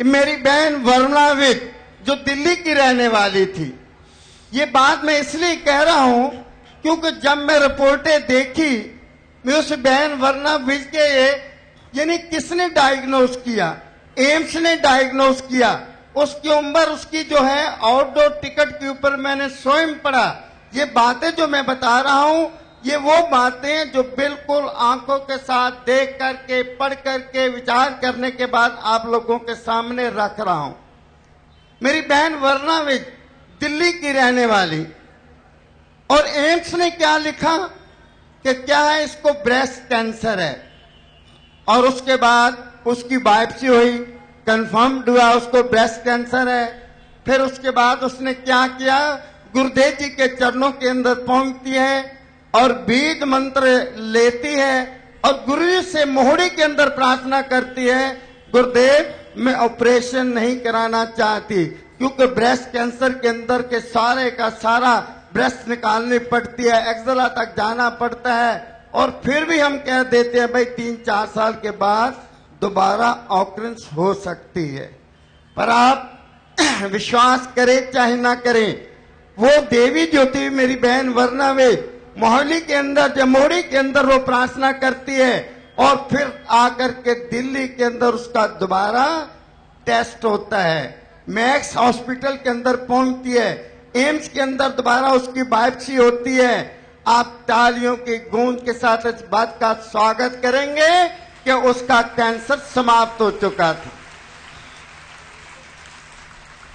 मेरी बहन वर्णावित जो दिल्ली की रहने वाली थी। ये बात मैं इसलिए कह रहा हूं क्योंकि जब मैं रिपोर्टें देखी, मैं उस बहन वर्णावित के यानी किसने डायग्नोज किया, एम्स ने डायग्नोज किया। उसकी उम्र उसकी जो है आउटडोर टिकट के ऊपर मैंने स्वयं पढ़ा। ये बातें जो मैं बता रहा हूं, ये वो बातें जो बिल्कुल आंखों के साथ देख करके, पढ़ करके, विचार करने के बाद आप लोगों के सामने रख रहा हूं। मेरी बहन वर्णावित दिल्ली की रहने वाली, और एम्स ने क्या लिखा कि क्या है, इसको ब्रेस्ट कैंसर है। और उसके बाद उसकी बायोप्सी हुई, कंफर्म्ड हुआ उसको ब्रेस्ट कैंसर है। फिर उसके बाद उसने क्या किया, गुरुदेव जी के चरणों के अंदर पहुंचती है और बीज मंत्र लेती है और गुरु जी से मोहड़ी के अंदर प्रार्थना करती है, गुरुदेव मैं ऑपरेशन नहीं कराना चाहती क्योंकि ब्रेस्ट कैंसर के अंदर के सारे का सारा ब्रेस्ट निकालनी पड़ती है, एक्सला तक जाना पड़ता है। और फिर भी हम कह देते हैं भाई 3-4 साल के बाद दोबारा ऑकरेंस हो सकती है। पर आप विश्वास करें चाहे ना करें, वो देवी ज्योति मेरी बहन वर्णावित मोहाली के अंदर, जमोड़ी के अंदर वो प्रार्थना करती है और फिर आकर के दिल्ली के अंदर उसका दोबारा टेस्ट होता है, मैक्स हॉस्पिटल के अंदर पहुंचती है, एम्स के अंदर दोबारा उसकी बायोप्सी होती है। आप तालियों की गूंज के साथ इस बात का स्वागत करेंगे कि उसका कैंसर समाप्त हो चुका था।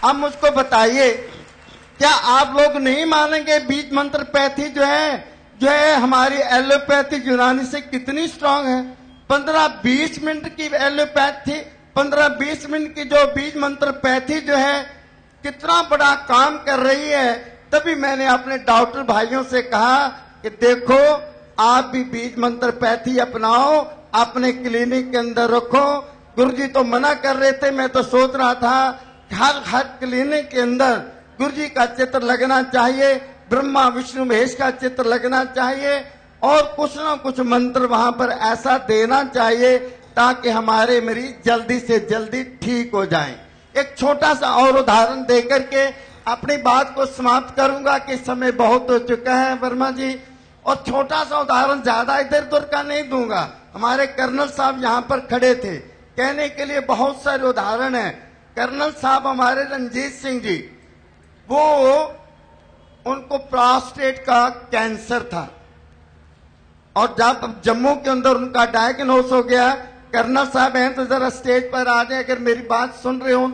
अब मुझको बताइए, क्या आप लोग नहीं मानेंगे बीज मंत्र पैथी जो है हमारी एलोपैथी यूनानी से कितनी स्ट्रांग है। 15-20 मिनट की एलोपैथी, 15-20 मिनट की जो बीज मंत्र पैथी जो है कितना बड़ा काम कर रही है। तभी मैंने अपने डॉक्टर भाइयों से कहा कि देखो आप भी बीज मंत्र पैथी अपनाओ, अपने क्लिनिक के अंदर रखो। गुरुजी तो मना कर रहे थे, मैं तो सोच रहा था हर क्लिनिक के अंदर गुरुजी का चित्र लगना चाहिए, ब्रह्मा विष्णु महेश का चित्र लगना चाहिए और कुछ ना कुछ मंत्र वहां पर ऐसा देना चाहिए ताकि हमारे मरीज जल्दी से जल्दी ठीक हो जाएं। एक छोटा सा और उदाहरण देकर के अपनी बात को समाप्त करूंगा कि समय बहुत हो चुका है वर्मा जी। और छोटा सा उदाहरण, ज्यादा इधर उधर का नहीं दूंगा। हमारे कर्नल साहब यहाँ पर खड़े थे, कहने के लिए बहुत सारे उदाहरण हैं। कर्नल साहब हमारे रणजीत सिंह जी, वो उनको प्रोस्टेट का कैंसर था और जब जम्मू के अंदर उनका डायग्नोस हो गया, कर्नल साहब हैं तो जरा स्टेज पर आ जाए अगर मेरी बात सुन रहे हो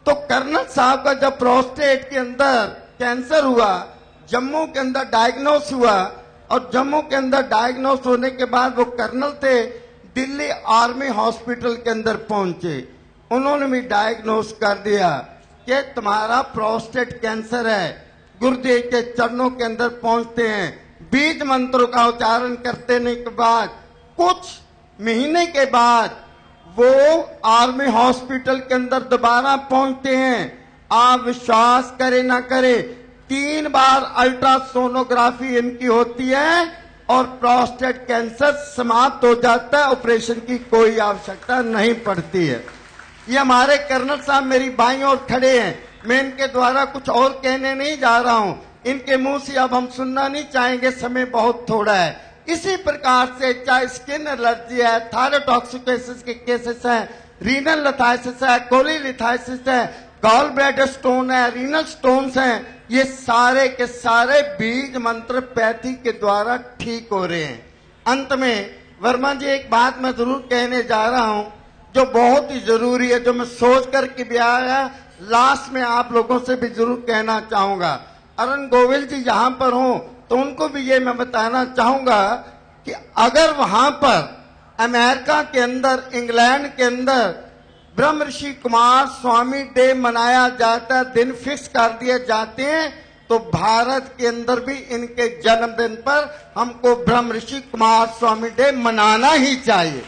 तो कर्नल साहब का जब प्रोस्टेट के अंदर कैंसर हुआ, जम्मू के अंदर डायग्नोस हुआ और जम्मू के अंदर डायग्नोस होने के बाद वो कर्नल थे, दिल्ली आर्मी हॉस्पिटल के अंदर पहुंचे। उन्होंने भी डायग्नोस कर दिया कि तुम्हारा प्रोस्टेट कैंसर है। गुरुदेव के चरणों के अंदर पहुंचते हैं, बीज मंत्रों का उच्चारण करते के बाद कुछ महीने के बाद वो आर्मी हॉस्पिटल के अंदर दोबारा पहुंचते हैं। आप विश्वास करें ना करें, 3 बार अल्ट्रासोनोग्राफी इनकी होती है और प्रोस्टेट कैंसर समाप्त हो जाता है, ऑपरेशन की कोई आवश्यकता नहीं पड़ती है। ये हमारे कर्नल साहब मेरी बाईं ओर खड़े हैं, मैं इनके द्वारा कुछ और कहने नहीं जा रहा हूं, इनके मुंह से अब हम सुनना नहीं चाहेंगे, समय बहुत थोड़ा है। इसी प्रकार से चाहे स्किन एलर्जी है, थायरोटॉक्सिकोसिस के केसेस हैं, रीनल लिथाइसिस है, कोलीलिथाइसिस है, गॉल ब्लैडर स्टोन है, रीनल स्टोन्स हैं, ये सारे के सारे बीज मंत्र पैथी के द्वारा ठीक हो रहे हैं। अंत में वर्मा जी एक बात मैं जरूर कहने जा रहा हूं जो बहुत ही जरूरी है, जो मैं सोच करके भी आया, लास्ट में आप लोगों से भी जरूर कहना चाहूंगा। अरुण गोविल जी यहाँ पर हों तो उनको भी ये मैं बताना चाहूंगा कि अगर वहां पर अमेरिका के अंदर, इंग्लैंड के अंदर ब्रह्म ऋषि कुमार स्वामी डे मनाया जाता है, दिन फिक्स कर दिए जाते हैं, तो भारत के अंदर भी इनके जन्मदिन पर हमको ब्रह्म ऋषि कुमार स्वामी डे मनाना ही चाहिए।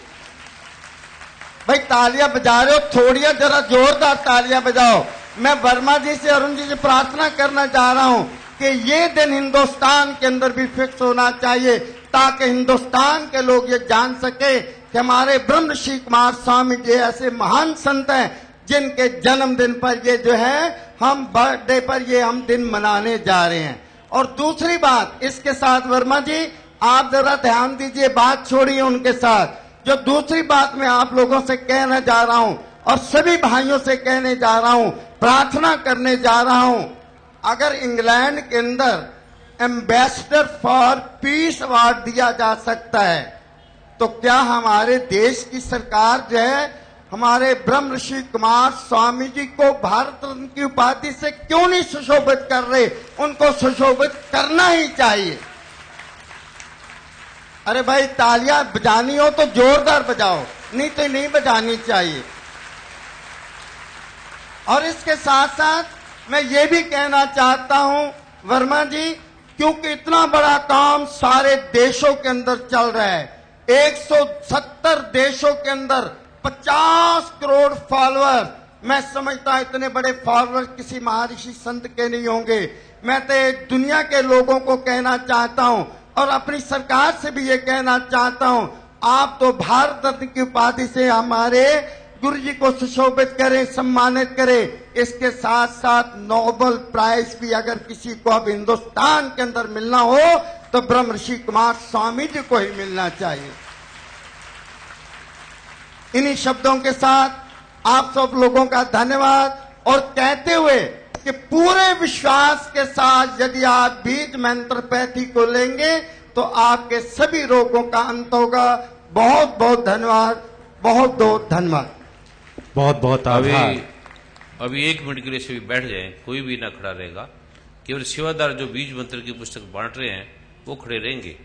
भाई तालियां बजा रहे हो, थोड़िया जरा जोरदार तालियां बजाओ। मैं वर्मा जी से, अरुण जी से प्रार्थना करना चाह रहा हूं कि ये दिन हिंदुस्तान के अंदर भी फिक्स होना चाहिए ताकि हिंदुस्तान के लोग ये जान सके कि हमारे ब्रह्म ऋषि कुमार स्वामी जी ऐसे महान संत हैं जिनके जन्मदिन पर ये जो है हम बर्थडे पर ये हम दिन मनाने जा रहे हैं। और दूसरी बात इसके साथ वर्मा जी आप जरा ध्यान दीजिए, बात छोड़िए उनके साथ। जो दूसरी बात मैं आप लोगों से कहना जा रहा हूं और सभी भाइयों से कहने जा रहा हूं, प्रार्थना करने जा रहा हूं, अगर इंग्लैंड के अंदर एम्बेसडर फॉर पीस अवार्ड दिया जा सकता है तो क्या हमारे देश की सरकार जो है हमारे ब्रह्म ऋषि कुमार स्वामी जी को भारत रत्न की उपाधि से क्यों नहीं सुशोभित कर रहे? उनको सुशोभित करना ही चाहिए। अरे भाई तालियां बजानी हो तो जोरदार बजाओ, नहीं तो नहीं बजानी चाहिए। और इसके साथ साथ मैं ये भी कहना चाहता हूं वर्मा जी, क्योंकि इतना बड़ा काम सारे देशों के अंदर चल रहा है, 170 देशों के अंदर 50 करोड़ फॉलोअर, मैं समझता हूं इतने बड़े फॉलोअर किसी महर्षि संत के नहीं होंगे। मैं तो दुनिया के लोगों को कहना चाहता हूं और अपनी सरकार से भी ये कहना चाहता हूं, आप तो भारत रत्न की उपाधि से हमारे गुरु जी को सुशोभित करें, सम्मानित करें। इसके साथ साथ नोबेल प्राइज भी अगर किसी को अब हिंदुस्तान के अंदर मिलना हो तो ब्रह्म ऋषि कुमार स्वामी जी को ही मिलना चाहिए। इन्हीं शब्दों के साथ आप सब लोगों का धन्यवाद और कहते हुए कि पूरे विश्वास के साथ यदि आप बीज मंत्रपैथी को लेंगे तो आपके सभी रोगों का अंत होगा। बहुत बहुत धन्यवाद, बहुत बहुत धन्यवाद, बहुत बहुत आभार। अभी 1 मिनट के लिए सभी बैठ जाएं, कोई भी ना खड़ा रहेगा। केवल सेवादार जो बीज मंत्र की पुस्तक बांट रहे हैं वो खड़े रहेंगे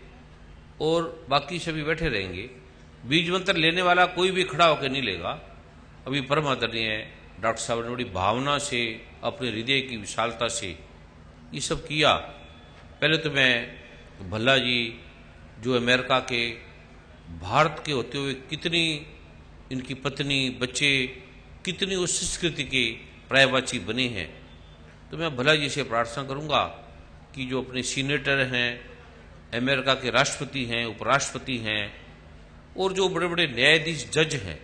और बाकी सभी बैठे रहेंगे। बीज मंत्र लेने वाला कोई भी खड़ा होकर नहीं लेगा। अभी परम आदरणीय डॉक्टर साहब ने बड़ी भावना से, अपने हृदय की विशालता से ये सब किया। पहले तो मैं भल्ला जी जो अमेरिका के, भारत के होते हुए कितनी इनकी पत्नी बच्चे कितनी उस संस्कृति के पर्यायवाची बने हैं, तो मैं भल्ला जी से प्रार्थना करूंगा कि जो अपने सीनेटर हैं, अमेरिका के राष्ट्रपति हैं, उपराष्ट्रपति हैं और जो बड़े बड़े न्यायाधीश जज हैं,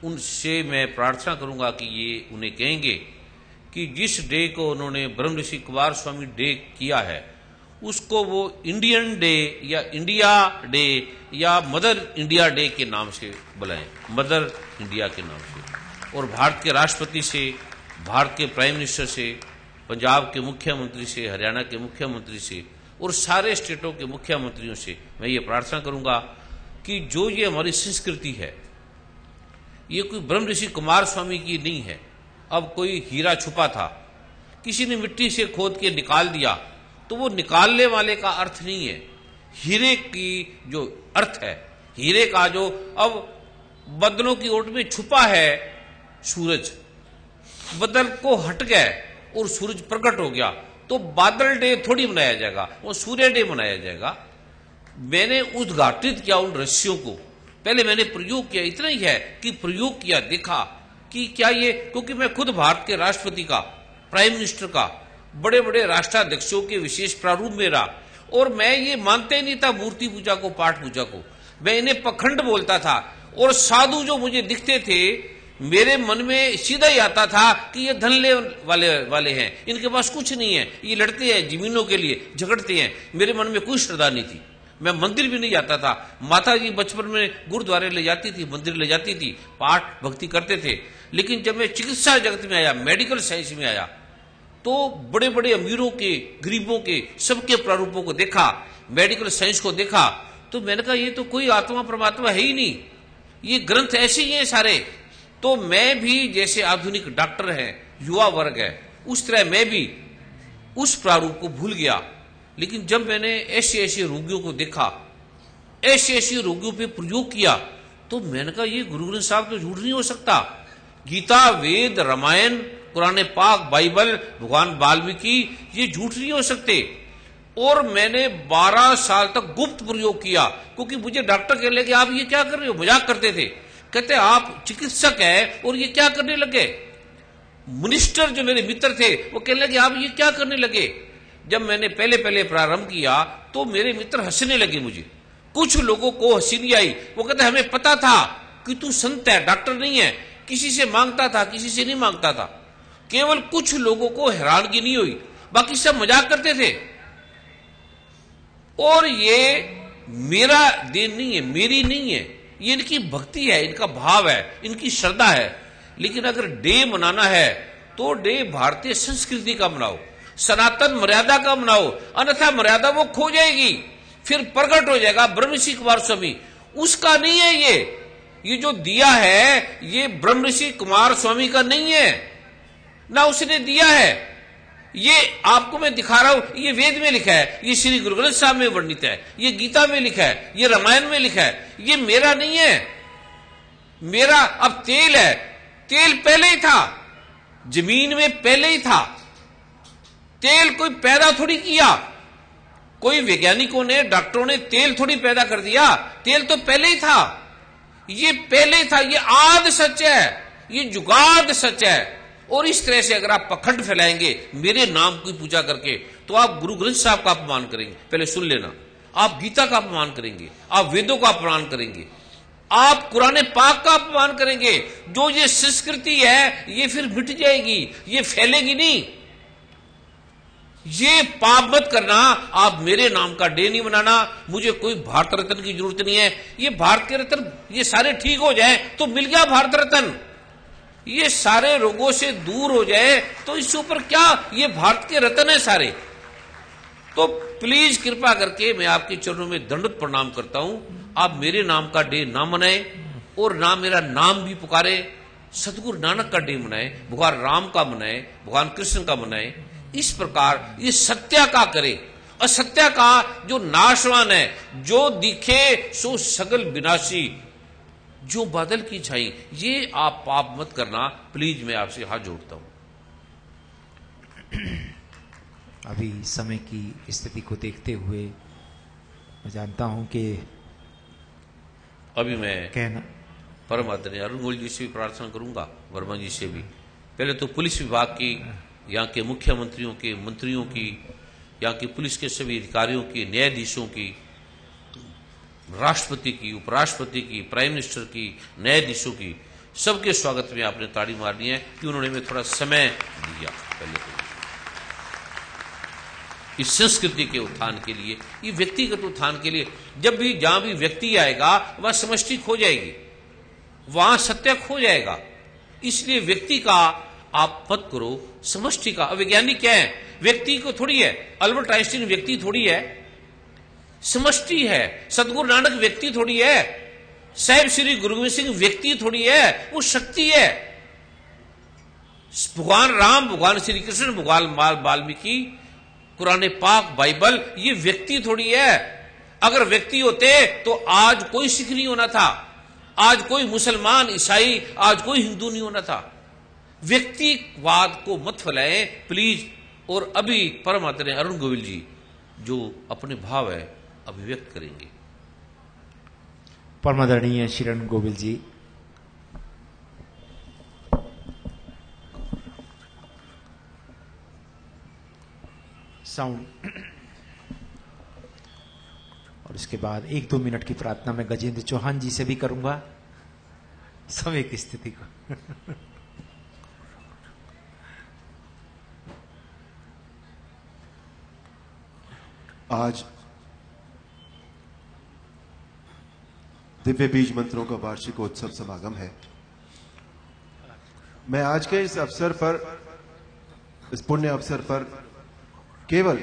उनसे मैं प्रार्थना करूंगा कि ये उन्हें कहेंगे कि जिस डे को उन्होंने ब्रह्म ऋषि कुमार स्वामी डे किया है उसको वो इंडियन डे या इंडिया डे या मदर इंडिया डे के नाम से बुलाएं, मदर इंडिया के नाम से। और भारत के राष्ट्रपति से, भारत के प्राइम मिनिस्टर से, पंजाब के मुख्यमंत्री से, हरियाणा के मुख्यमंत्री से और सारे स्टेटों के मुख्यमंत्रियों से मैं ये प्रार्थना करूंगा कि जो ये हमारी संस्कृति है ये कोई ब्रह्म ऋषि कुमार स्वामी की नहीं है। अब कोई हीरा छुपा था, किसी ने मिट्टी से खोद के निकाल दिया तो वो निकालने वाले का अर्थ नहीं है। हीरे की जो अर्थ है, हीरे का जो अब बदलों की ओट में छुपा है सूरज, बदल को हट गया और सूरज प्रकट हो गया तो बादल डे थोड़ी मनाया जाएगा, वो सूर्य डे मनाया जाएगा। मैंने उद्घाटित किया उन रस्सियों को, पहले मैंने प्रयोग किया, इतना ही है कि प्रयोग किया, देखा कि क्या ये, क्योंकि मैं खुद भारत के राष्ट्रपति का, प्राइम मिनिस्टर का, बड़े बड़े राष्ट्राध्यक्षों के विशेष प्रारूप में रहा और मैं ये मानते ही नहीं था मूर्ति पूजा को, पाठ पूजा को। मैं इन्हें पखंड बोलता था और साधु जो मुझे दिखते थे मेरे मन में सीधा ही आता था कि ये धन वाले हैं, इनके पास कुछ नहीं है, ये लड़ते हैं जमीनों के लिए, झगड़ते हैं। मेरे मन में कोई श्रद्धा नहीं थी, मैं मंदिर भी नहीं जाता था। माता जी बचपन में गुरुद्वारे ले जाती थी, मंदिर ले जाती थी, पाठ भक्ति करते थे। लेकिन जब मैं चिकित्सा जगत में आया, मेडिकल साइंस में आया, तो बड़े बड़े अमीरों के, गरीबों के, सबके प्रारूपों को देखा, मेडिकल साइंस को देखा, तो मैंने कहा ये तो कोई आत्मा परमात्मा है ही नहीं, ये ग्रंथ ऐसे ही हैं सारे। तो मैं भी जैसे आधुनिक डॉक्टर हैं, युवा वर्ग है, उस तरह मैं भी उस प्रारूप को भूल गया। लेकिन जब मैंने ऐसे ऐसे रोगियों को देखा, ऐसे ऐसे रोगियों पे प्रयोग किया, तो मैंने कहा ये गुरु ग्रंथ साहब तो झूठ नहीं हो सकता। गीता, वेद, रामायण, कुरान पाक, बाइबल, भगवान वाल्मीकि, ये झूठ नहीं हो सकते। और मैंने 12 साल तक गुप्त प्रयोग किया, क्योंकि मुझे डॉक्टर कहने लगे आप ये क्या कर रहे हो, मजाक करते थे, कहते आप चिकित्सक है और ये क्या करने लगे। मिनिस्टर जो मेरे मित्र थे वो कहने लगे आप ये क्या करने लगे। जब मैंने पहले पहले प्रारंभ किया तो मेरे मित्र हंसने लगे, मुझे कुछ लोगों को हंसी नहीं आई। वो कहते हमें पता था कि तू संत है, डॉक्टर नहीं है, किसी से मांगता था, किसी से नहीं मांगता था। केवल कुछ लोगों को हैरानगी नहीं हुई, बाकी सब मजाक करते थे। और ये मेरा देन नहीं है, मेरी नहीं है, ये इनकी भक्ति है, इनका भाव है, इनकी श्रद्धा है। लेकिन अगर डे मनाना है तो डे भारतीय संस्कृति का मनाओ, सनातन मर्यादा का मनाओ, अन्यथा मर्यादा वो खो जाएगी, फिर प्रकट हो जाएगा ब्रह्मऋषि कुमार स्वामी। उसका नहीं है ये जो दिया है ये ब्रह्मऋषि कुमार स्वामी का नहीं है, ना उसने दिया है। ये आपको मैं दिखा रहा हूं, ये वेद में लिखा है, ये श्री गुरु ग्रंथ साहब में वर्णित है, ये गीता में लिखा है, ये रामायण में लिखा है। ये मेरा नहीं है, मेरा अब तेल है, तेल पहले ही था, जमीन में पहले ही था। तेल कोई पैदा थोड़ी किया, कोई वैज्ञानिकों ने, डॉक्टरों ने तेल थोड़ी पैदा कर दिया, तेल तो पहले ही था, ये पहले ही था, ये आद सच है, ये जुगाद सच है। और इस तरह से अगर आप पखंड फैलाएंगे मेरे नाम की पूजा करके, तो आप गुरु ग्रंथ साहब का अपमान करेंगे, पहले सुन लेना। आप गीता का अपमान करेंगे, आप वेदों का अपमान करेंगे, आप कुरान पाक का अपमान करेंगे। जो ये संस्कृति है ये फिर मिट जाएगी, ये फैलेगी नहीं। ये पाप मत करना, आप मेरे नाम का डे नहीं मनाना, मुझे कोई भारत रत्न की जरूरत नहीं है। ये भारत के रत्न ये सारे ठीक हो जाए तो मिल गया भारत रत्न, ये सारे रोगों से दूर हो जाए तो इससे ऊपर क्या, ये भारत के रत्न है सारे। तो प्लीज कृपा करके मैं आपके चरणों में दंडवत प्रणाम करता हूं, आप मेरे नाम का डे ना मनाएं और ना मेरा नाम भी पुकारे। सतगुरु नानक का डे मनाएं, भगवान राम का मनाएं, भगवान कृष्ण का मनाएं। इस प्रकार ये सत्या का करे, असत्या का जो नाशवान है, जो दिखे सो सगल विनाशी, जो बादल की छाई, ये आप पाप मत करना, प्लीज मैं आपसे हाथ जोड़ता हूं। अभी समय की स्थिति को देखते हुए मैं जानता हूं कि अभी मैं कहना परम आदरणीय अरुण गोयल जी से भी प्रार्थना करूंगा, वर्मा जी से भी। पहले तो पुलिस विभाग की, यहाँ के मुख्यमंत्रियों के, मंत्रियों की, यहाँ की पुलिस के सभी अधिकारियों की, न्यायाधीशों की, राष्ट्रपति की, उपराष्ट्रपति की, प्राइम मिनिस्टर की, न्यायाधीशों की, सबके स्वागत में आपने ताड़ी मारनी है कि उन्होंने हमें थोड़ा समय दिया। पहले तो इस संस्कृति के उत्थान के लिए, ये व्यक्तिगत उत्थान के लिए, जब भी जहां भी व्यक्ति आएगा वह समष्टि खो जाएगी, वहां सत्य खो जाएगा। इसलिए व्यक्ति का आप मत करो, समष्टि का। वैज्ञानिक क्या है, व्यक्ति को थोड़ी है, अल्बर्ट आइंस्टीन व्यक्ति थोड़ी है, समष्टि है। सतगुरु नानक व्यक्ति थोड़ी है, साहिब श्री गुरु गोविंद सिंह व्यक्ति थोड़ी है, वो शक्ति है। भगवान राम, भगवान श्री कृष्ण, भगवान वाल्मीकि, कुरान पाक, बाइबल, ये व्यक्ति थोड़ी है। अगर व्यक्ति होते तो आज कोई सिख नहीं होना था, आज कोई मुसलमान, ईसाई, आज कोई हिंदू नहीं होना था। व्यक्तिवाद को मत फैलाएं प्लीज। और अभी परम आदरणीय अरुण गोयल जी जो अपने भाव है अभिव्यक्त करेंगे। परम आदरणीय श्री अरुण गोयल जी, साउंड। और इसके बाद 1-2 मिनट की प्रार्थना मैं गजेंद्र चौहान जी से भी करूंगा, समय की स्थिति को। आज दिव्य बीज मंत्रों का वार्षिक उत्सव समागम है। मैं आज के इस अवसर पर, इस पुण्य अवसर पर केवल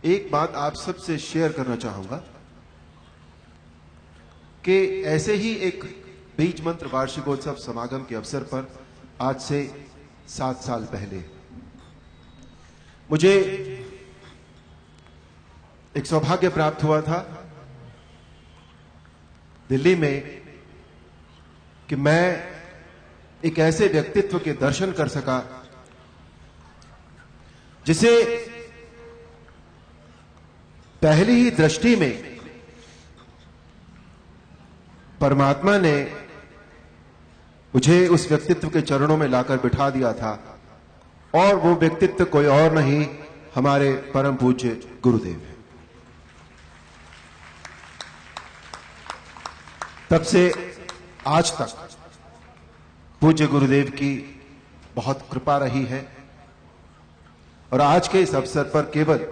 एक बात आप सबसे शेयर करना चाहूंगा कि ऐसे ही एक बीज मंत्र वार्षिकोत्सव समागम के अवसर पर आज से 7 साल पहले मुझे एक सौभाग्य प्राप्त हुआ था दिल्ली में कि मैं एक ऐसे व्यक्तित्व के दर्शन कर सका जिसे पहली ही दृष्टि में परमात्मा ने मुझे उस व्यक्तित्व के चरणों में लाकर बिठा दिया था, और वो व्यक्तित्व कोई और नहीं, हमारे परम पूज्य गुरुदेव है। तब से आज तक पूज्य गुरुदेव की बहुत कृपा रही है और आज के इस अवसर पर केवल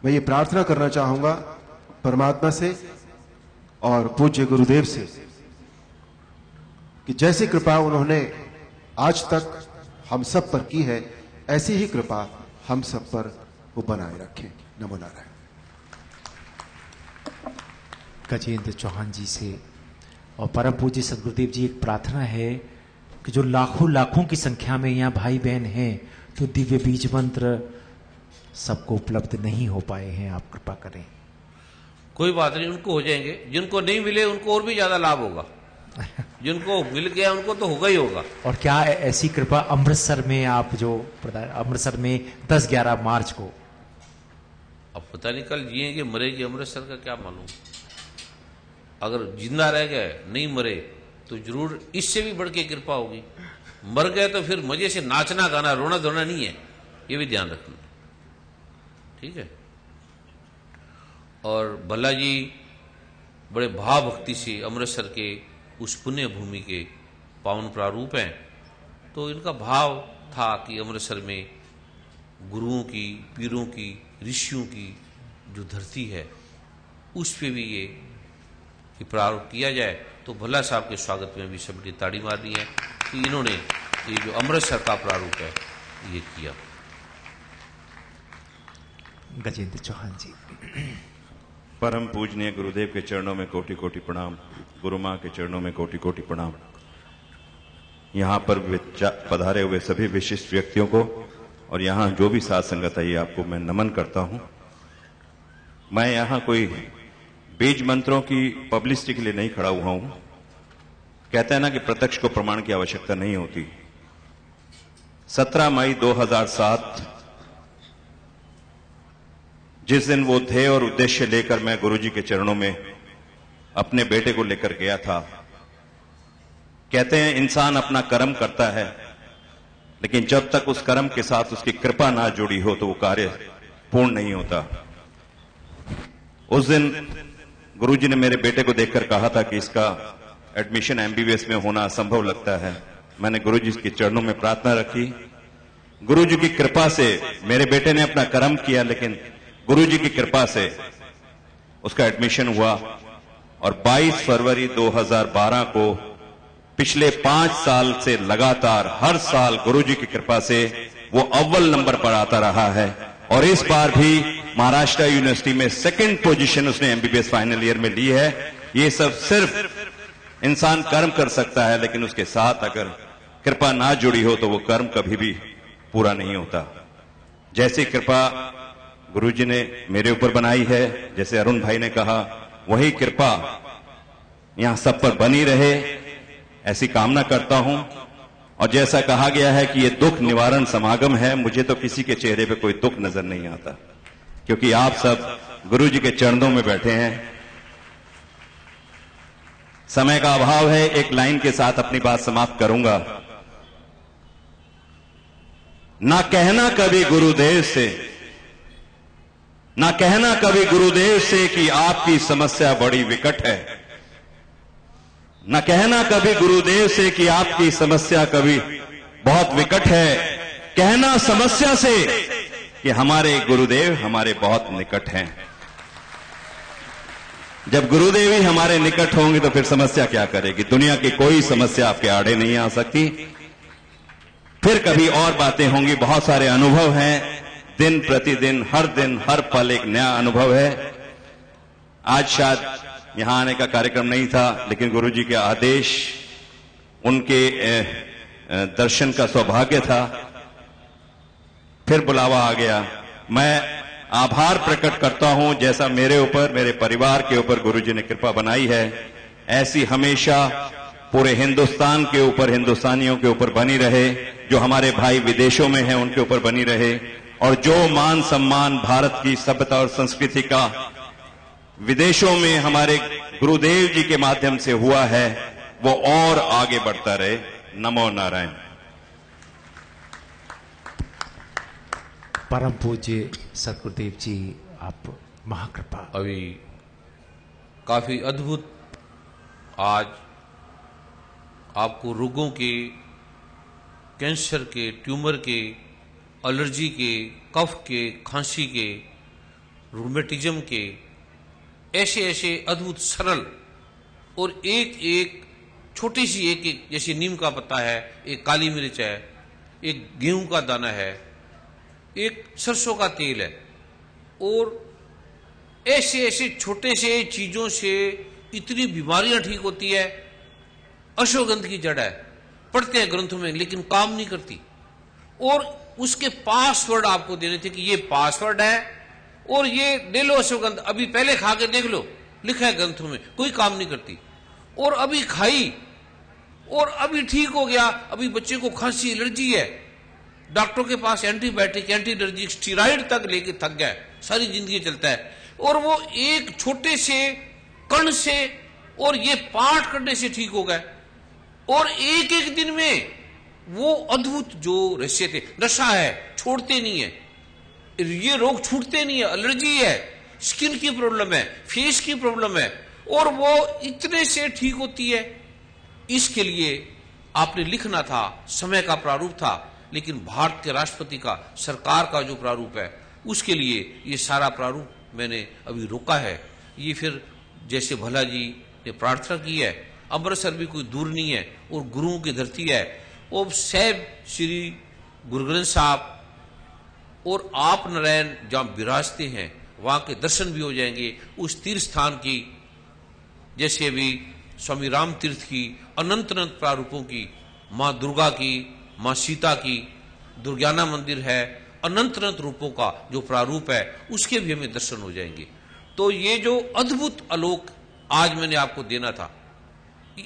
मैं ये प्रार्थना करना चाहूंगा परमात्मा से और पूज्य गुरुदेव से कि जैसी कृपा उन्होंने आज तक हम सब पर की है, ऐसी ही कृपा हम सब पर वो बनाए रखें। नमो नारायण। गजेंद्र चौहान जी से और परम पूज्य सदगुरुदेव जी, एक प्रार्थना है कि जो लाखों लाखों की संख्या में यहाँ भाई बहन हैं, तो दिव्य बीज मंत्र सबको उपलब्ध नहीं हो पाए हैं, आप कृपा करें। कोई बात नहीं, उनको हो जाएंगे। जिनको नहीं मिले उनको और भी ज्यादा लाभ होगा, जिनको मिल गया उनको तो होगा ही होगा। और क्या ऐसी कृपा अमृतसर में आप जो अमृतसर में 10-11 मार्च को, अब पता नहीं कल जिएंगे मरेगी, अमृतसर का क्या मालूम। अगर जिंदा रह गए, नहीं मरे, तो जरूर इससे भी बढ़ के कृपा होगी। मर गए तो फिर मजे से नाचना गाना, रोना धोना नहीं है, ये भी ध्यान रखना, ठीक है। और भल्ला जी बड़े भाव भक्ति से अमृतसर के उस पुण्य भूमि के पावन प्रारूप हैं, तो इनका भाव था कि अमृतसर में गुरुओं की, पीरों की, ऋषियों की जो धरती है, उस पे भी ये प्रारूप किया जाए। तो भल्ला साहब के स्वागत में भी सबकी ताड़ी मारनी है कि इन्होंने ये जो अमृतसर का प्रारूप है ये किया। गजेंद्र चौहान जी। परम पूजनीय गुरुदेव के चरणों में कोटि कोटि प्रणाम, गुरु माँ के चरणों में कोटि कोटि प्रणाम। यहाँ पर पधारे हुए सभी विशिष्ट व्यक्तियों को और यहाँ जो भी साथ संगत है, आपको मैं नमन करता हूँ। मैं यहाँ कोई बीज मंत्रों की पब्लिसिटी के लिए नहीं खड़ा हुआ हूँ। कहते हैं ना कि प्रत्यक्ष को प्रमाण की आवश्यकता नहीं होती। 17 मई 2007 जिस दिन वो ध्येय और उद्देश्य लेकर मैं गुरुजी के चरणों में अपने बेटे को लेकर गया था, कहते हैं इंसान अपना कर्म करता है, लेकिन जब तक उस कर्म के साथ उसकी कृपा ना जुड़ी हो तो वो कार्य पूर्ण नहीं होता। उस दिन गुरुजी ने मेरे बेटे को देखकर कहा था कि इसका एडमिशन एमबीबीएस में होना असंभव लगता है। मैंने गुरुजी के चरणों में प्रार्थना रखी। गुरुजी की कृपा से मेरे बेटे ने अपना कर्म किया, लेकिन गुरुजी की कृपा से उसका एडमिशन हुआ और 22 फरवरी 2012 को पिछले 5 साल से लगातार हर साल गुरुजी की कृपा से वो अव्वल नंबर पर आता रहा है। और इस बार भी महाराष्ट्र यूनिवर्सिटी में 2nd पोजीशन उसने एमबीबीएस फाइनल ईयर में ली है। ये सब सिर्फ इंसान कर्म कर सकता है, लेकिन उसके साथ अगर कृपा ना जुड़ी हो तो वो कर्म कभी भी पूरा नहीं होता। जैसी कृपा गुरुजी ने मेरे ऊपर बनाई है, जैसे अरुण भाई ने कहा, वही कृपा यहां सब पर बनी रहे, ऐसी कामना करता हूं। और जैसा कहा गया है कि ये दुख निवारण समागम है, मुझे तो किसी के चेहरे पे कोई दुख नजर नहीं आता, क्योंकि आप सब गुरुजी के चरणों में बैठे हैं। समय का अभाव है, एक लाइन के साथ अपनी बात समाप्त करूंगा। ना कहना कभी गुरुदेव से, ना कहना कभी गुरुदेव से कि आपकी समस्या बड़ी विकट है। न कहना कभी गुरुदेव से कि आपकी समस्या कभी बहुत विकट है। कहना समस्या से कि हमारे गुरुदेव हमारे बहुत निकट हैं। जब गुरुदेव ही हमारे निकट होंगे तो फिर समस्या क्या करेगी? दुनिया की कोई समस्या आपके आड़े नहीं आ सकती। फिर कभी और बातें होंगी, बहुत सारे अनुभव हैं, दिन प्रतिदिन हर दिन हर पल एक नया अनुभव है। आज शायद यहां आने का कार्यक्रम नहीं था, लेकिन गुरुजी के आदेश, उनके दर्शन का सौभाग्य था, फिर बुलावा आ गया। मैं आभार प्रकट करता हूं, जैसा मेरे ऊपर, मेरे परिवार के ऊपर गुरुजी ने कृपा बनाई है, ऐसी हमेशा पूरे हिंदुस्तान के ऊपर, हिंदुस्तानियों के ऊपर बनी रहे। जो हमारे भाई विदेशों में हैं उनके ऊपर बनी रहे, और जो मान सम्मान भारत की सभ्यता और संस्कृति का विदेशों में हमारे गुरुदेव जी के माध्यम से हुआ है, वो और आगे बढ़ता रहे। नमो नारायण। परम पूज्य सदगुरुदेव जी, आप महाकृपा। अभी काफी अद्भुत आज आपको रोगों के, कैंसर के, ट्यूमर के, एलर्जी के, कफ के, खांसी के, रूमेटिज्म के, ऐसे ऐसे अद्भुत सरल और एक एक छोटी सी एक एक, जैसे नीम का पत्ता है, एक काली मिर्च है, एक गेहूं का दाना है, एक सरसों का तेल है, और ऐसे ऐसे छोटे से चीजों से इतनी बीमारियां ठीक होती है। अश्वगंध की जड़ है, पढ़ते हैं ग्रंथों में, लेकिन काम नहीं करती। और उसके पासवर्ड आपको देने थे कि ये पासवर्ड है और ये ले लो अश्वगंध, अभी पहले खा के देख लो, लिखा है ग्रंथों में, कोई काम नहीं करती। और अभी खाई और अभी ठीक हो गया। अभी बच्चे को खांसी, एलर्जी है, डॉक्टरों के पास एंटीबायोटिक, एंटी एलर्जी, स्टीराइड तक लेके थक गया, सारी जिंदगी चलता है। और वो एक छोटे से कण से और ये पाठ करने से ठीक हो गए, और एक एक दिन में वो अद्भुत जो रहस्य थे। नशा है, छोड़ते नहीं है, ये रोग छूटते नहीं है, एलर्जी है, स्किन की प्रॉब्लम है, फेस की प्रॉब्लम है, और वो इतने से ठीक होती है। इसके लिए आपने लिखना था, समय का प्रारूप था, लेकिन भारत के राष्ट्रपति का, सरकार का जो प्रारूप है, उसके लिए ये सारा प्रारूप मैंने अभी रोका है। ये फिर जैसे भला जी ने प्रार्थना की है, अमृतसर भी कोई दूर नहीं है और गुरुओं की धरती है, और सैब श्री गुरु ग्रंथ साहब और आप नारायण जहां विराजते हैं वहां के दर्शन भी हो जाएंगे। उस तीर्थ स्थान की, जैसे अभी स्वामी राम तीर्थ की अनंत अनंत प्रारूपों की, मां दुर्गा की, मां सीता की, दुर्गाना मंदिर है, अनंत अनंत रूपों का जो प्रारूप है, उसके भी हमें दर्शन हो जाएंगे। तो ये जो अद्भुत आलोक आज मैंने आपको देना था,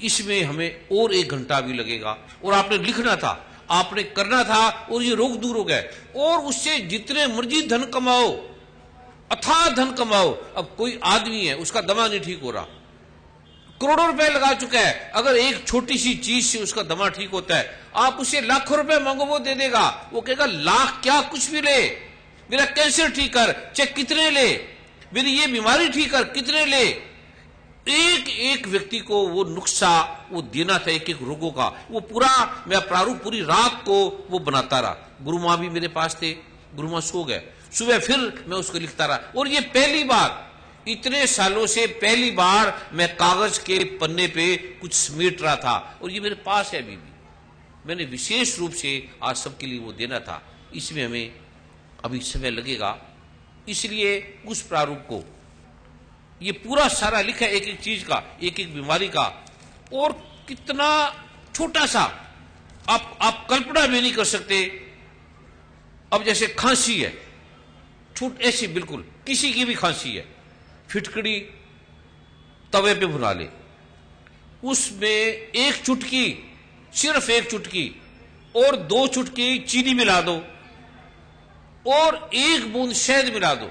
इसमें हमें और 1 घंटा भी लगेगा, और आपने लिखना था, आपने करना था, और ये रोग दूर हो गए। और उससे जितने मर्जी धन कमाओ, अथाह धन कमाओ। अब कोई आदमी है, उसका दमा नहीं ठीक हो रहा, करोड़ों रुपए लगा चुका है, अगर एक छोटी सी चीज से उसका दमा ठीक होता है, आप उसे लाखों रुपए मांगो, वो दे देगा। वो कहेगा लाख क्या, कुछ भी ले, मेरा कैंसर ठीक कर, चाहे कितने ले, मेरी ये बीमारी ठीक कर, कितने ले। एक एक व्यक्ति को वो नुस्खा वो देना था, एक एक रोगों का। वो पूरा मैं प्रारूप पूरी रात को वो बनाता रहा। गुरु मां भी मेरे पास थे, गुरु मां सो गए, सुबह फिर मैं उसको लिखता रहा। और ये पहली बार, इतने सालों से पहली बार मैं कागज के पन्ने पे कुछ समेट रहा था, और ये मेरे पास है अभी भी। मैंने विशेष रूप से आज सबके लिए वो देना था। इसमें हमें अभी समय लगेगा, इसलिए उस प्रारूप को, ये पूरा सारा लिखा है, एक एक चीज का, एक एक बीमारी का, और कितना छोटा सा आप कल्पना भी नहीं कर सकते। अब जैसे खांसी है, छूट ऐसी बिल्कुल किसी की भी खांसी है, फिटकड़ी तवे पे भुना ले, उसमें 1 चुटकी, सिर्फ 1 चुटकी और 2 चुटकी चीनी मिला दो, और 1 बूंद शहद मिला दो,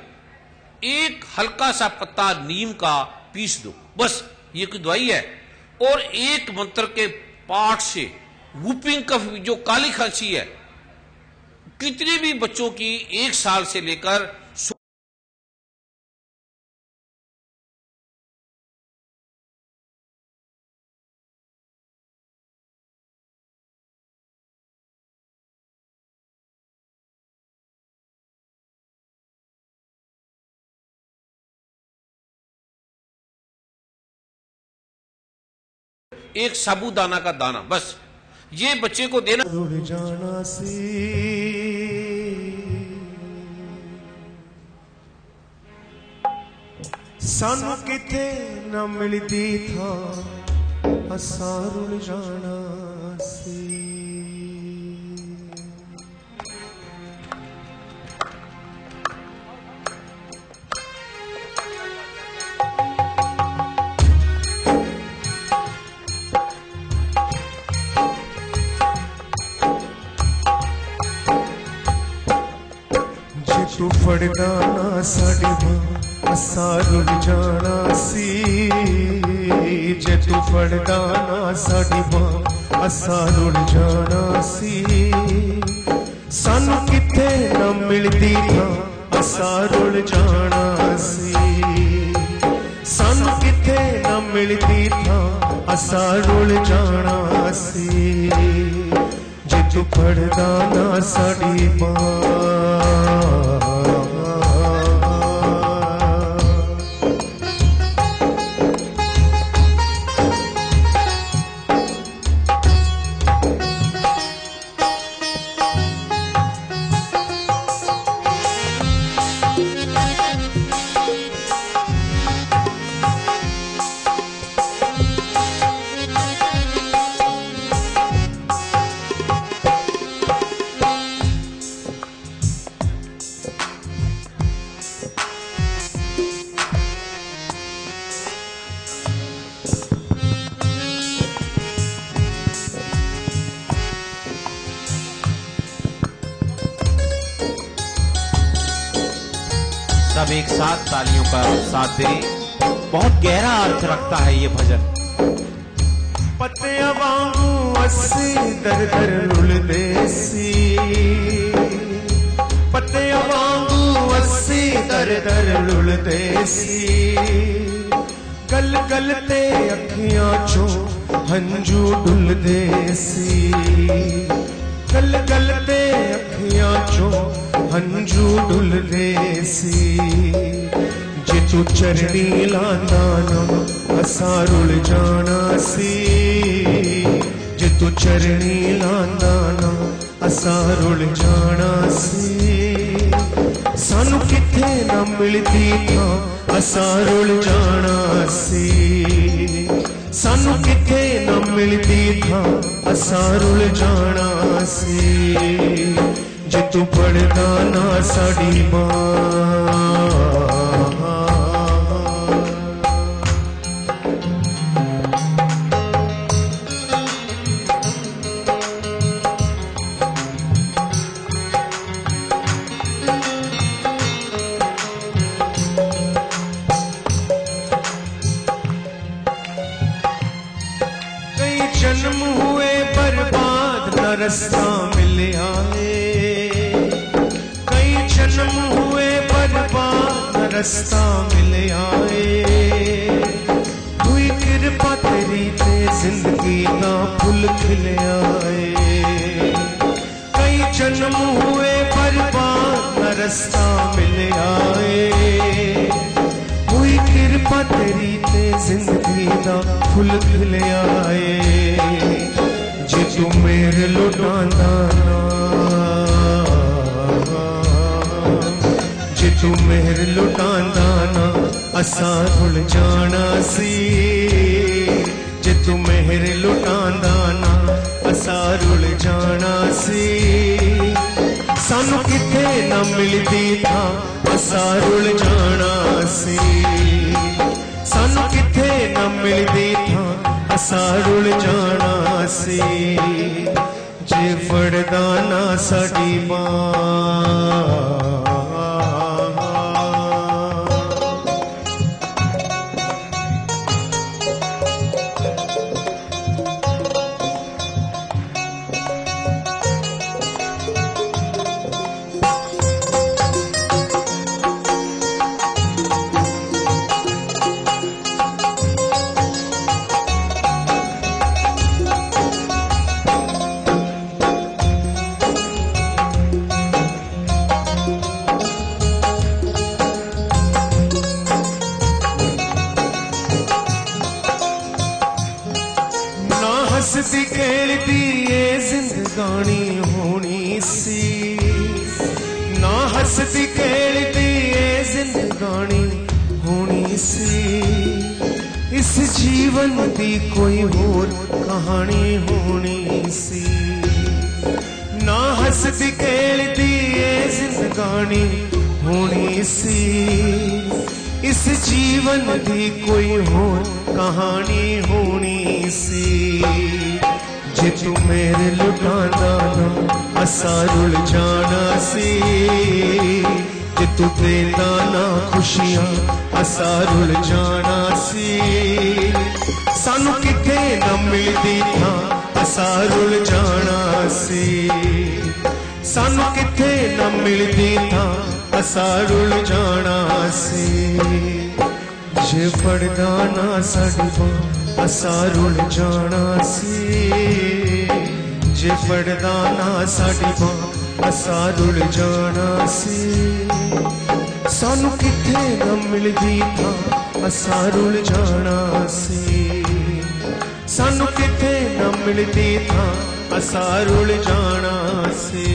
एक हल्का सा पत्ता नीम का पीस दो, बस ये कोई दवाई है। और एक मंत्र के पाठ से वूपिंग कफ, जो काली खांसी है, कितने भी बच्चों की 1 साल से लेकर एक साबूदाना का दाना, बस ये बच्चे को देना। जाना सी सानू किथे न मिलती था, असा रुल जाना सी। तू फड़ना ना साड़ी मां, असा रुल जाना सी। जे तू फड़ना ना साड़ी मां, असा रुल जाना सी। सानू किथे न मिलती था, असा रुल जाना सी। सानू किथे न मिलती था, असा रुल जाना सी जे तू पढ़दा ना साडी मां। सब एक साथ तालियों का साथ दें। बहुत गहरा अर्थ रखता है ये भजन। पत्तियां वांगू अस्सी दर दर रुलदे सी, पत्तियां वांगू अस्सी दर दर रुलदे सी, गल गल ते अखियां चों हंजू डुलदे सी, गल गल ते अखियां चों हंजू डुलदे सी, जे तू चरनी लांदा ना असा रुल जाना सी, जे तू चरनी लांदा ना असा रुल जाना सी, सानू किथे ना मिलदी था असा रुल जाना सी, सानू किथे ना मिलदी था असा रुल जाना सी, जे तू पढ़दा ना साडी मां। कई जन्म हुए बर्बाद न रास्ता मिलया है, कई जन्म हुए बर्बाद न रास्ता मिलया है, हुई कृपा तेरी ते जिंदगी दा फुल खिलया है, कई जन्म हुए बर्बाद न रास्ता मिलया है, हुई कृपा तेरी ते जिंदगी दा फुल खिलया है, जे तू मेरे लुटांदा ना, जे तू मेरे लुटांदा ना असा रुल जाना सी, जे तू मेरे लुटांदा ना असा रुल जाना सी, सानू किथे ना मिलदी था असा रुल जाना सी, सानू किथे ना मिलदी था असा रुल जाना सी, जे फड़दा ना साडी मां। हंसदी खेलदी ये जिंदगानी होनी सी, ना हंसदी खेलदी ये जिंदगानी होनी सी, इस जीवन दी कोई होर कहानी होनी सी, ना हंसदी खेलदी ये जिंदगानी होनी सी, इस जीवन दी कोई होर कहानी होनी सी, जे तू मेरे लुटांदा ना असा रुल जाना सी, जे तू देंदा ना खुशियां असा रुल जाना सी, सानू किथे ना मिलदी था असा रुल जाना सी, सानू किथे न मिलदी था असा रुल जाना सी जे पड़दा ना साडी बां असा रुल जाना सी, जे पड़दा ना साडी बां असा रुल जाना सी। सानू किथे न मिलदी था असा रुल जाना सी, सानू किथे न मिलदी था असा रुल जाना सी।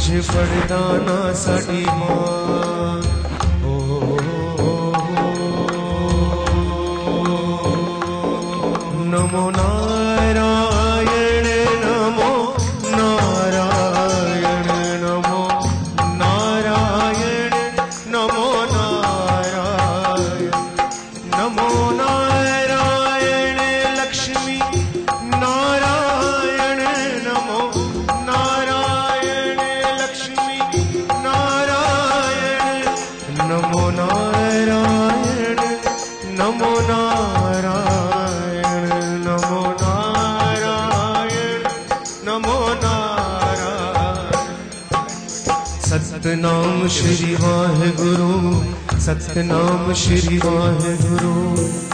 जे पड़दा ना साडी मां नमो नारायण नमो नारायण नमो नारायण नमो नारायण नमो नारायण लक्ष्मी नारायण नमो नारायण लक्ष्मी नारायण नमो नारायण नमो नारायण नमो नारायण नमो नारायण। सतनाम श्री वाहेगुरु, सतनाम श्री वाहेगुरु,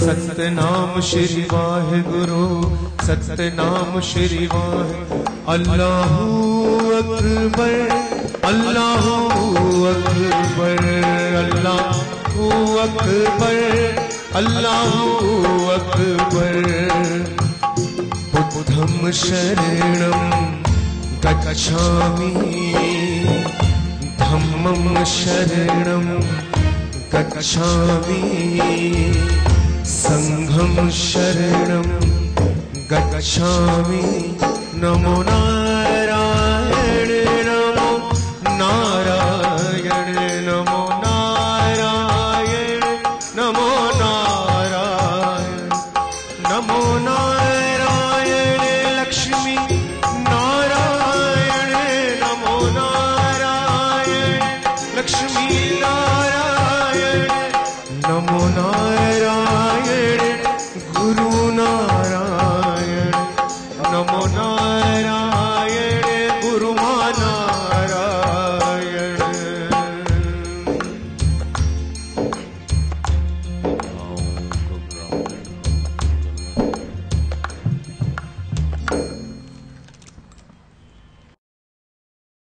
सतनाम श्री वाहेगुरु, सतनाम श्री वाहे। अल्लाहू अकबर अल्लाहू अकबर अल्लाहू अकबर अल्लाहू अकबर। बुद्धं शरणं गच्छामि, धम्मं शरणं गच्छामि, संघं शरणं गच्छामि। नमो नारायण नमो नारायण नमो नारायण नमो नारायण नमो नारायण लक्ष्मी नारायण नमो नारायण लक्ष्मी नारायण नमो नारायण गुरु नारायण नमो नारायण।